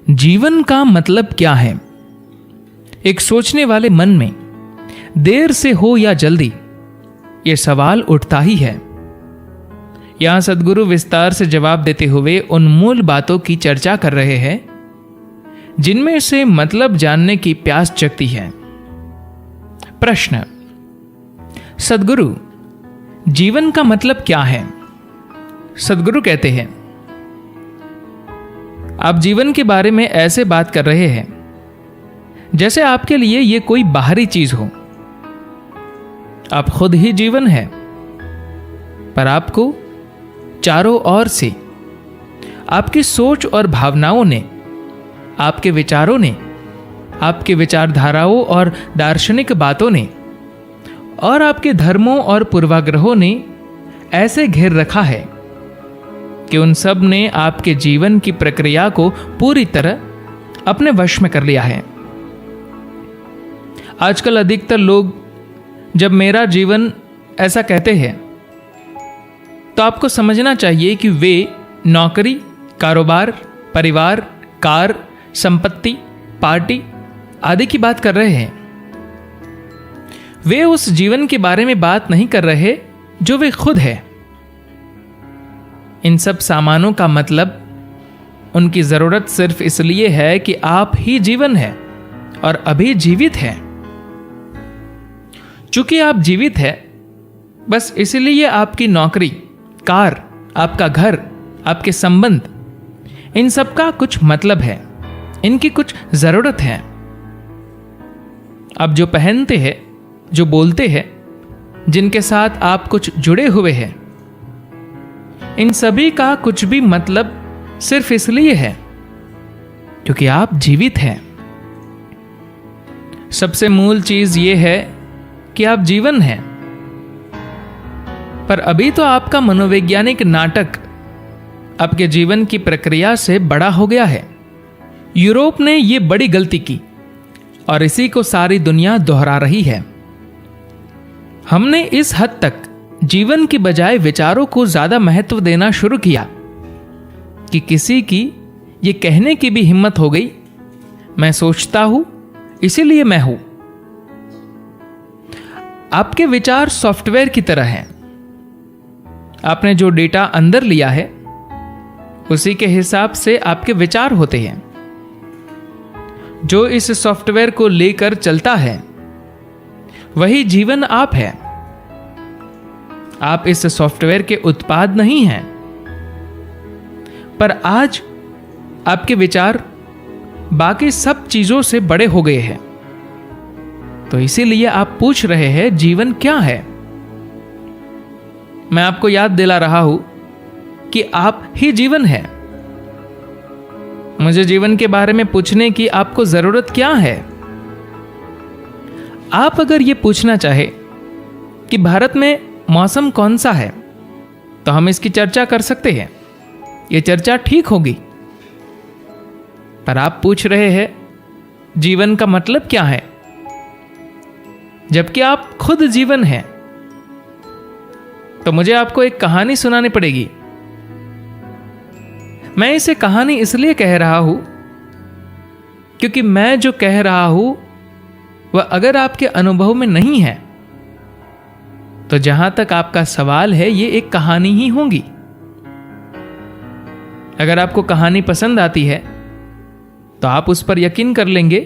जीवन का मतलब क्या है? एक सोचने वाले मन में देर से हो या जल्दी यह सवाल उठता ही है। यहां सद्गुरु विस्तार से जवाब देते हुए उन मूल बातों की चर्चा कर रहे हैं जिनमें से मतलब जानने की प्यास जगती है। प्रश्न: सद्गुरु, जीवन का मतलब क्या है? सद्गुरु कहते हैं, आप जीवन के बारे में ऐसे बात कर रहे हैं जैसे आपके लिए यह कोई बाहरी चीज हो। आप खुद ही जीवन है, पर आपको चारों ओर से आपकी सोच और भावनाओं ने, आपके विचारों ने, आपके विचारधाराओं और दार्शनिक बातों ने और आपके धर्मों और पूर्वाग्रहों ने ऐसे घेर रखा है कि उन सब ने आपके जीवन की प्रक्रिया को पूरी तरह अपने वश में कर लिया है। आजकल अधिकतर लोग जब मेरा जीवन ऐसा कहते हैं तो आपको समझना चाहिए कि वे नौकरी, कारोबार, परिवार, कार, संपत्ति, पार्टी आदि की बात कर रहे हैं। वे उस जीवन के बारे में बात नहीं कर रहे जो वे खुद है। इन सब सामानों का मतलब उनकी जरूरत सिर्फ इसलिए है कि आप ही जीवन है और अभी जीवित है। चूंकि आप जीवित है, बस इसलिए आपकी नौकरी, कार, आपका घर, आपके संबंध, इन सब का कुछ मतलब है, इनकी कुछ जरूरत है। आप जो पहनते हैं, जो बोलते हैं, जिनके साथ आप कुछ जुड़े हुए हैं, इन सभी का कुछ भी मतलब सिर्फ इसलिए है क्योंकि आप जीवित हैं। सबसे मूल चीज यह है कि आप जीवन हैं। पर अभी तो आपका मनोवैज्ञानिक नाटक आपके जीवन की प्रक्रिया से बड़ा हो गया है। यूरोप ने यह बड़ी गलती की और इसी को सारी दुनिया दोहरा रही है। हमने इस हद तक जीवन की बजाय विचारों को ज्यादा महत्व देना शुरू किया कि किसी की यह कहने की भी हिम्मत हो गई, मैं सोचता हूं इसीलिए मैं हूं। आपके विचार सॉफ्टवेयर की तरह हैं। आपने जो डेटा अंदर लिया है उसी के हिसाब से आपके विचार होते हैं। जो इस सॉफ्टवेयर को लेकर चलता है वही जीवन आप है। आप इस सॉफ्टवेयर के उत्पाद नहीं हैं। पर आज आपके विचार बाकी सब चीजों से बड़े हो गए हैं। तो इसीलिए आप पूछ रहे हैं जीवन क्या है। मैं आपको याद दिला रहा हूं कि आप ही जीवन है। मुझे जीवन के बारे में पूछने की आपको जरूरत क्या है? आप अगर यह पूछना चाहे कि भारत में मौसम कौन सा है तो हम इसकी चर्चा कर सकते हैं। यह चर्चा ठीक होगी। पर आप पूछ रहे हैं जीवन का मतलब क्या है, जबकि आप खुद जीवन हैं। तो मुझे आपको एक कहानी सुनानी पड़ेगी। मैं इसे कहानी इसलिए कह रहा हूं क्योंकि मैं जो कह रहा हूं वह अगर आपके अनुभव में नहीं है तो जहां तक आपका सवाल है ये एक कहानी ही होगी। अगर आपको कहानी पसंद आती है तो आप उस पर यकीन कर लेंगे,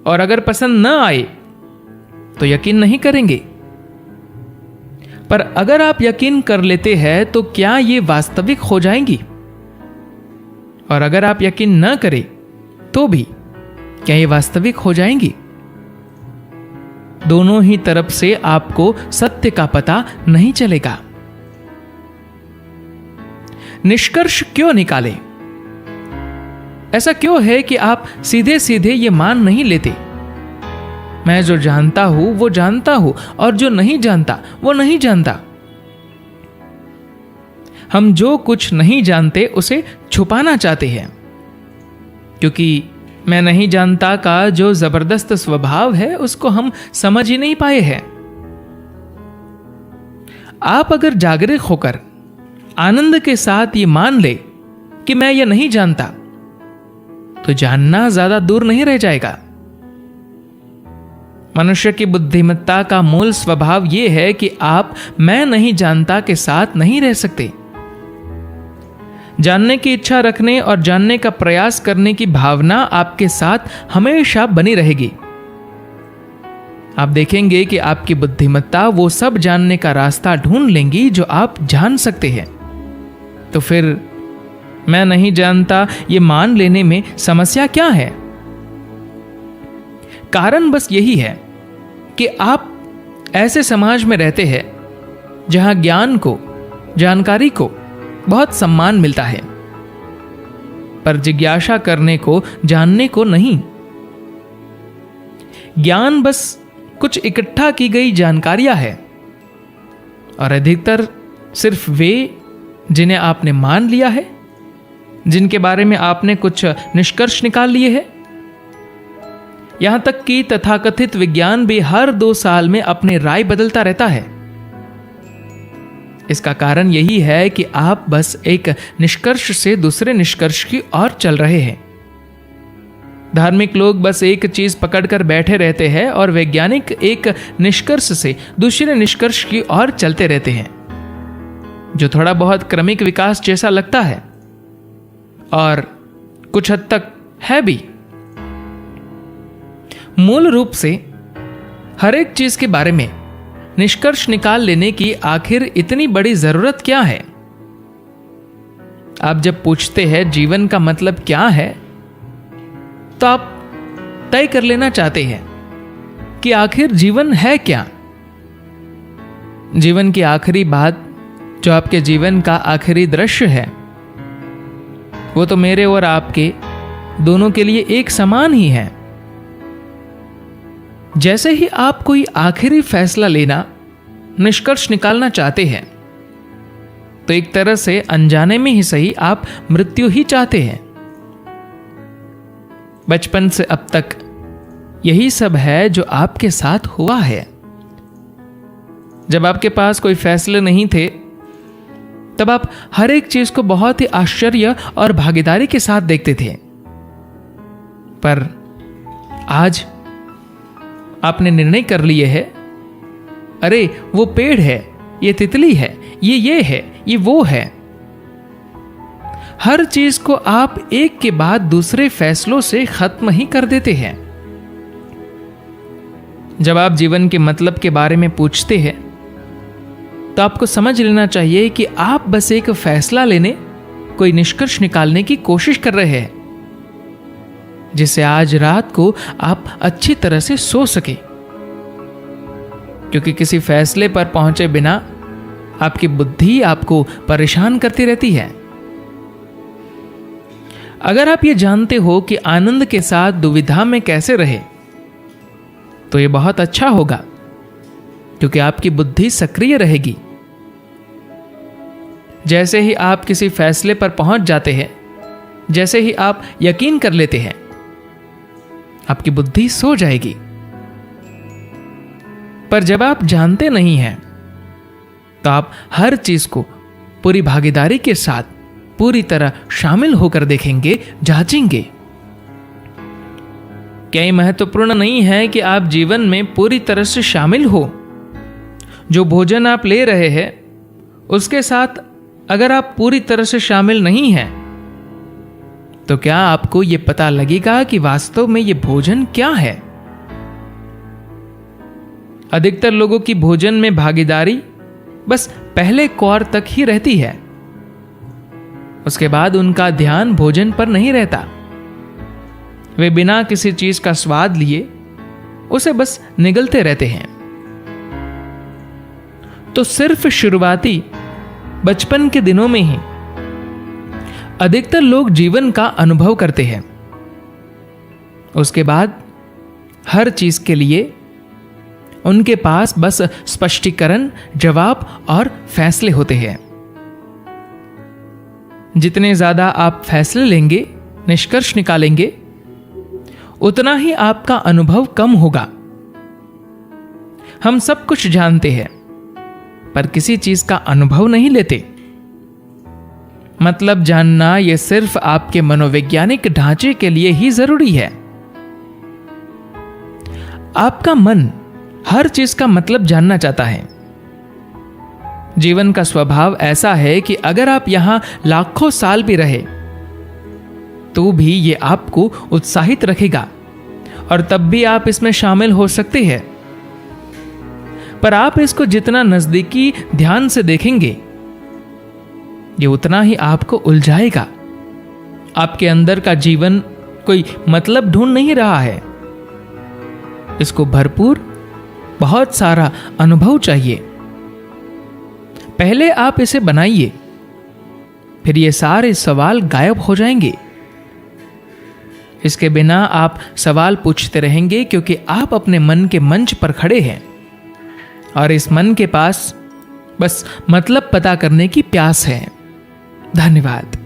और अगर पसंद न आए तो यकीन नहीं करेंगे। पर अगर आप यकीन कर लेते हैं तो क्या ये वास्तविक हो जाएंगी? और अगर आप यकीन न करें तो भी क्या ये वास्तविक हो जाएंगी? दोनों ही तरफ से आपको सत्य का पता नहीं चलेगा। निष्कर्ष क्यों निकाले? ऐसा क्यों है कि आप सीधे सीधे ये मान नहीं लेते, मैं जो जानता हूं वो जानता हूं और जो नहीं जानता वो नहीं जानता? हम जो कुछ नहीं जानते उसे छुपाना चाहते हैं, क्योंकि मैं नहीं जानता का जो जबरदस्त स्वभाव है उसको हम समझ ही नहीं पाए हैं। आप अगर जागरूक होकर आनंद के साथ ये मान ले कि मैं ये नहीं जानता, तो जानना ज्यादा दूर नहीं रह जाएगा। मनुष्य की बुद्धिमत्ता का मूल स्वभाव यह है कि आप मैं नहीं जानता के साथ नहीं रह सकते। जानने की इच्छा रखने और जानने का प्रयास करने की भावना आपके साथ हमेशा बनी रहेगी। आप देखेंगे कि आपकी बुद्धिमत्ता वो सब जानने का रास्ता ढूंढ लेंगी जो आप जान सकते हैं। तो फिर मैं नहीं जानता ये मान लेने में समस्या क्या है? कारण बस यही है कि आप ऐसे समाज में रहते हैं जहां ज्ञान को, जानकारी को बहुत सम्मान मिलता है, पर जिज्ञासा करने को, जानने को नहीं। ज्ञान बस कुछ इकट्ठा की गई जानकारियां है, और अधिकतर सिर्फ वे जिन्हें आपने मान लिया है, जिनके बारे में आपने कुछ निष्कर्ष निकाल लिए हैं। यहां तक कि तथाकथित विज्ञान भी हर 2 साल में अपनी राय बदलता रहता है। इसका कारण यही है कि आप बस एक निष्कर्ष से दूसरे निष्कर्ष की ओर चल रहे हैं। धार्मिक लोग बस एक चीज पकड़कर बैठे रहते हैं और वैज्ञानिक एक निष्कर्ष से दूसरे निष्कर्ष की ओर चलते रहते हैं, जो थोड़ा बहुत क्रमिक विकास जैसा लगता है और कुछ हद तक है भी। मूल रूप से हर एक चीज के बारे में निष्कर्ष निकाल लेने की आखिर इतनी बड़ी जरूरत क्या है? आप जब पूछते हैं जीवन का मतलब क्या है, तो आप तय कर लेना चाहते हैं कि आखिर जीवन है क्या। जीवन की आखिरी बात, जो आपके जीवन का आखिरी दृश्य है, वो तो मेरे और आपके दोनों के लिए एक समान ही है। जैसे ही आप कोई आखिरी फैसला लेना, निष्कर्ष निकालना चाहते हैं, तो एक तरह से अनजाने में ही सही आप मृत्यु ही चाहते हैं। बचपन से अब तक यही सब है जो आपके साथ हुआ है। जब आपके पास कोई फैसले नहीं थे, तब आप हर एक चीज को बहुत ही आश्चर्य और भागीदारी के साथ देखते थे। पर आज आपने निर्णय कर लिए है, अरे वो पेड़ है, ये तितली है, ये है, ये वो है। हर चीज को आप एक के बाद दूसरे फैसलों से खत्म ही कर देते हैं। जब आप जीवन के मतलब के बारे में पूछते हैं, तो आपको समझ लेना चाहिए कि आप बस एक फैसला लेने, कोई निष्कर्ष निकालने की कोशिश कर रहे हैं, जिससे आज रात को आप अच्छी तरह से सो सके। क्योंकि किसी फैसले पर पहुंचे बिना आपकी बुद्धि आपको परेशान करती रहती है। अगर आप ये जानते हो कि आनंद के साथ दुविधा में कैसे रहे, तो ये बहुत अच्छा होगा, क्योंकि आपकी बुद्धि सक्रिय रहेगी। जैसे ही आप किसी फैसले पर पहुंच जाते हैं, जैसे ही आप यकीन कर लेते हैं, आपकी बुद्धि सो जाएगी। पर जब आप जानते नहीं हैं, तो आप हर चीज को पूरी भागीदारी के साथ पूरी तरह शामिल होकर देखेंगे, जांचेंगे। क्या ये महत्वपूर्ण नहीं है कि आप जीवन में पूरी तरह से शामिल हो? जो भोजन आप ले रहे हैं, उसके साथ अगर आप पूरी तरह से शामिल नहीं हैं, तो क्या आपको यह पता लगेगा कि वास्तव में यह भोजन क्या है? अधिकतर लोगों की भोजन में भागीदारी बस पहले कौर तक ही रहती है। उसके बाद उनका ध्यान भोजन पर नहीं रहता। वे बिना किसी चीज का स्वाद लिए उसे बस निगलते रहते हैं। तो सिर्फ शुरुआती बचपन के दिनों में ही अधिकतर लोग जीवन का अनुभव करते हैं। उसके बाद हर चीज के लिए उनके पास बस स्पष्टीकरण, जवाब और फैसले होते हैं। जितने ज्यादा आप फैसले लेंगे, निष्कर्ष निकालेंगे, उतना ही आपका अनुभव कम होगा। हम सब कुछ जानते हैं, पर किसी चीज का अनुभव नहीं लेते। मतलब जानना यह सिर्फ आपके मनोवैज्ञानिक ढांचे के लिए ही जरूरी है। आपका मन हर चीज का मतलब जानना चाहता है। जीवन का स्वभाव ऐसा है कि अगर आप यहां लाखों साल भी रहे तो भी यह आपको उत्साहित रखेगा और तब भी आप इसमें शामिल हो सकते हैं। पर आप इसको जितना नजदीकी ध्यान से देखेंगे ये उतना ही आपको उलझाएगा। आपके अंदर का जीवन कोई मतलब ढूंढ नहीं रहा है, इसको भरपूर बहुत सारा अनुभव चाहिए। पहले आप इसे बनाइए, फिर ये सारे सवाल गायब हो जाएंगे। इसके बिना आप सवाल पूछते रहेंगे क्योंकि आप अपने मन के मंच पर खड़े हैं और इस मन के पास बस मतलब पता करने की प्यास है। धन्यवाद।